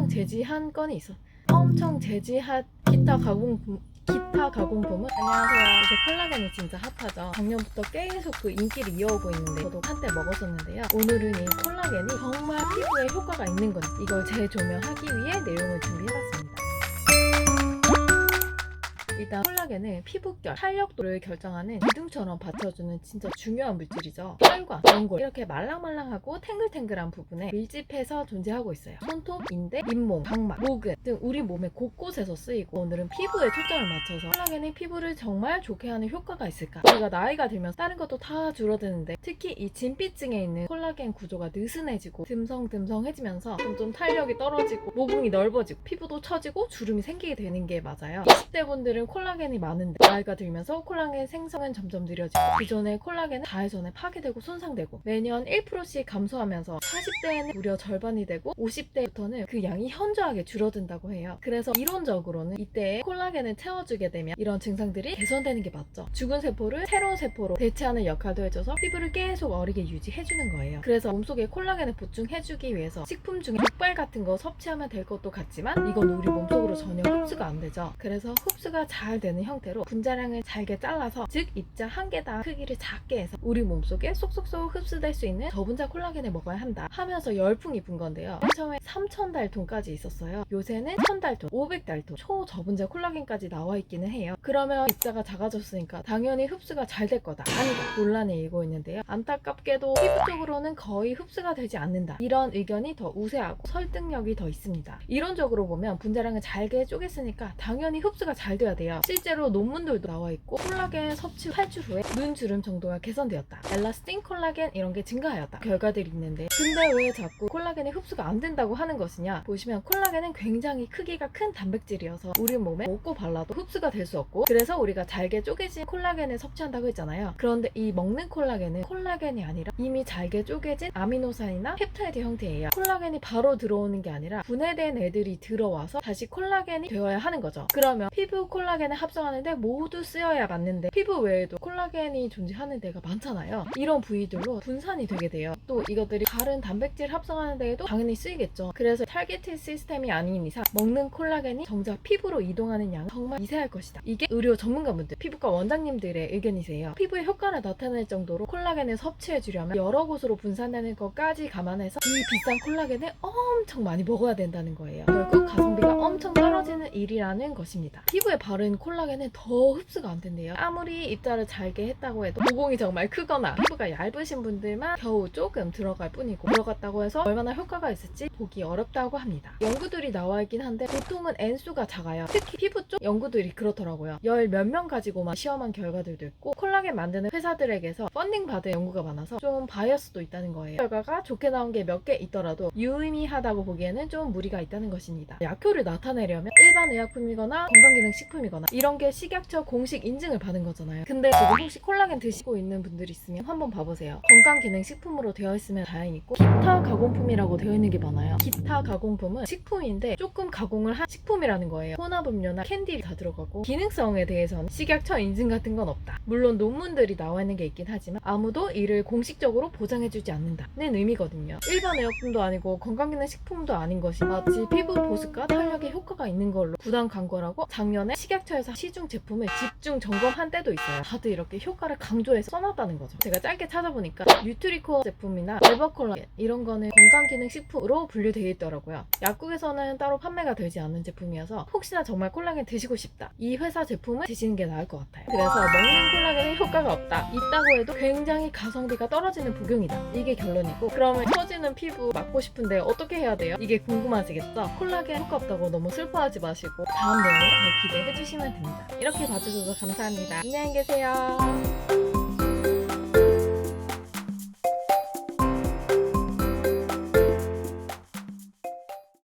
엄청 제지한 건이 있어. 엄청 제지한 기타 가공품은 안녕하세요. 요새 콜라겐이 진짜 핫하죠. 작년부터 계속 그 인기를 이어오고 있는데 저도 한때 먹었었는데요. 오늘은 이 콜라겐이 정말 피부에 효과가 있는 건지 이걸 재조명하기 위해 내용을 준비해봤습니다. 일단 콜라겐은 피부결, 탄력도를 결정하는 기둥처럼 받쳐주는 진짜 중요한 물질이죠. 혈관, 연골 이렇게 말랑말랑하고 탱글탱글한 부분에 밀집해서 존재하고 있어요. 손톱, 인대, 잇몸, 각막, 모근 등 우리 몸의 곳곳에서 쓰이고 오늘은 피부에 초점을 맞춰서 콜라겐이 피부를 정말 좋게 하는 효과가 있을까? 우리가 나이가 들면서 다른 것도 다 줄어드는데 특히 이 진피층에 있는 콜라겐 구조가 느슨해지고 듬성듬성해지면서 좀 탄력이 떨어지고 모공이 넓어지고 피부도 처지고 주름이 생기게 되는 게 맞아요. 20대 분들은 콜라겐이 많은데 나이가 들면서 콜라겐 생성은 점점 느려지고 기존의 콜라겐은 자외선에 파괴되고 손상되고 매년 1%씩 감소하면서 40대에는 무려 절반이 되고 50대부터는 그 양이 현저하게 줄어든다고 해요. 그래서 이론적으로는 이때에 콜라겐을 채워주게 되면 이런 증상들이 개선되는 게 맞죠. 죽은 세포를 새로운 세포로 대체하는 역할도 해줘서 피부를 계속 어리게 유지해주는 거예요. 그래서 몸속에 콜라겐을 보충해주기 위해서 식품 중에 족발 같은 거 섭취하면 될 것도 같지만 이건 우리 몸속으로 전혀 흡수가 안 되죠. 그래서 흡수가 잘 되는 형태로 분자량을 잘게 잘라서 즉 입자 한 개당 크기를 작게 해서 우리 몸속에 쏙쏙쏙 흡수될 수 있는 저분자 콜라겐을 먹어야 한다 하면서 열풍이 분 건데요. 맨 처음에 3000달톤까지 있었어요. 요새는 1000달톤, 500달톤 초저분자 콜라겐까지 나와 있기는 해요. 그러면 입자가 작아졌으니까 당연히 흡수가 잘 될 거다. 아니다. 논란이 일고 있는데요. 안타깝게도 피부 쪽으로는 거의 흡수가 되지 않는다. 이런 의견이 더 우세하고 설득력이 더 있습니다. 이론적으로 보면 분자량을 잘게 쪼갰으니까 당연히 흡수가 잘 돼야 돼요. 실제로 논문들도 나와 있고 콜라겐 섭취 8주 후에 눈 주름 정도가 개선되었다. 엘라스틴 콜라겐 이런 게 증가하였다. 결과들이 있는데 근데 왜 자꾸 콜라겐이 흡수가 안 된다고 하는 것이냐? 보시면 콜라겐은 굉장히 크기가 큰 단백질이어서 우리 몸에 먹고 발라도 흡수가 될 수 없고 그래서 우리가 잘게 쪼개진 콜라겐을 섭취한다고 했잖아요. 그런데 이 먹는 콜라겐은 콜라겐이 아니라 이미 잘게 쪼개진 아미노산이나 펩타이드 형태예요. 콜라겐이 바로 들어오는 게 아니라 분해된 애들이 들어와서 다시 콜라겐이 되어야 하는 거죠. 그러면 피부 콜라겐을 합성하는데 모두 쓰여야 맞는데 피부 외에도 콜라겐이 존재하는 데가 많잖아요. 이런 부위들로 분산이 되게 돼요. 또 이것들이 다른 단백질 합성하는 데에도 당연히 쓰이겠죠. 그래서 타겟팅 시스템이 아닌 이상 먹는 콜라겐이 정작 피부로 이동하는 양은 정말 미세할 것이다. 이게 의료 전문가분들, 피부과 원장님들의 의견이세요. 피부에 효과를 나타낼 정도로 콜라겐을 섭취해주려면 여러 곳으로 분산되는 것까지 감안해서 이 비싼 콜라겐을 엄청 많이 먹어야 된다는 거예요. 결국 가성비가 엄청 떨어지는 일이라는 것입니다. 피부에 바른 콜라겐은 더 흡수가 안 된대요. 아무리 입자를 잘게 했다고 해도 모공이 정말 크거나 피부가 얇으신 분들만 겨우 조금 들어갈 뿐이고 들어갔다고 해서 얼마나 효과가 있을지 보기 어렵다고 합니다. 연구들이 나와 있긴 한데 보통은 N수가 작아요. 특히 피부 쪽 연구들이 그렇더라고요. 열 몇 명 가지고만 시험한 결과들도 있고 콜라겐 만드는 회사들에게서 펀딩 받은 연구가 많아서 좀 바이어스도 있다는 거예요. 결과가 좋게 나온 게 몇 개 있더라도 유의미하다고 보기에는 좀 무리가 있다는 것입니다. 약효를 나타내려면 일반 의약품이거나 건강기능식품이거나 이런 게 식약처 공식 인증을 받은 거잖아요. 근데 지금 혹시 콜라겐 드시고 있는 분들이 있으면 한번 봐보세요. 건강기능식품으로 되어 있으면 다행이고 기타 가공품이라고 되어 있는 게 많아요. 기타 가공품은 식품인데 조금 가공을 한 식품이라는 거예요. 혼합음료나 캔디 다 들어가고 기능성에 대해서는 식약처 인증 같은 건 없다. 물론 논문들이 나와 있는 게 있긴 하지만 아무도 이를 공식적으로 보장해주지 않는다는 의미거든요. 일반 의약품도 아니고 건강기능식품도 아닌 것이 마치 피부 보습과 탄력에 효과가 있는 걸로 부당 광고라고 작년에 식약처에서 시중 제품을 집중 점검한 때도 있어요. 다들 이렇게 효과를 강조해서 써놨다는 거죠. 제가 짧게 찾아보니까 뉴트리코 제품이나 에버콜라겐 이런 거는 건강기능식품으로 분류되어 있더라고요. 약국에서는 따로 판매가 되지 않는 제품이어서 혹시나 정말 콜라겐 드시고 싶다 이 회사 제품을 드시는 게 나을 것 같아요. 그래서 먹는 콜라겐에 효과가 없다 있다고 해도 굉장히 가성비가 떨어지는 복용이다 이게 결론이고 그러면 처지는 피부 막고 싶은데 어떻게 해야 돼요? 이게 궁금하시겠죠? 콜라겐 효과 없다고 너무 슬퍼하지 마시고 다음 내용을 더 기대해 주시면 됩니다. 이렇게 봐주셔서 감사합니다. 안녕히 계세요.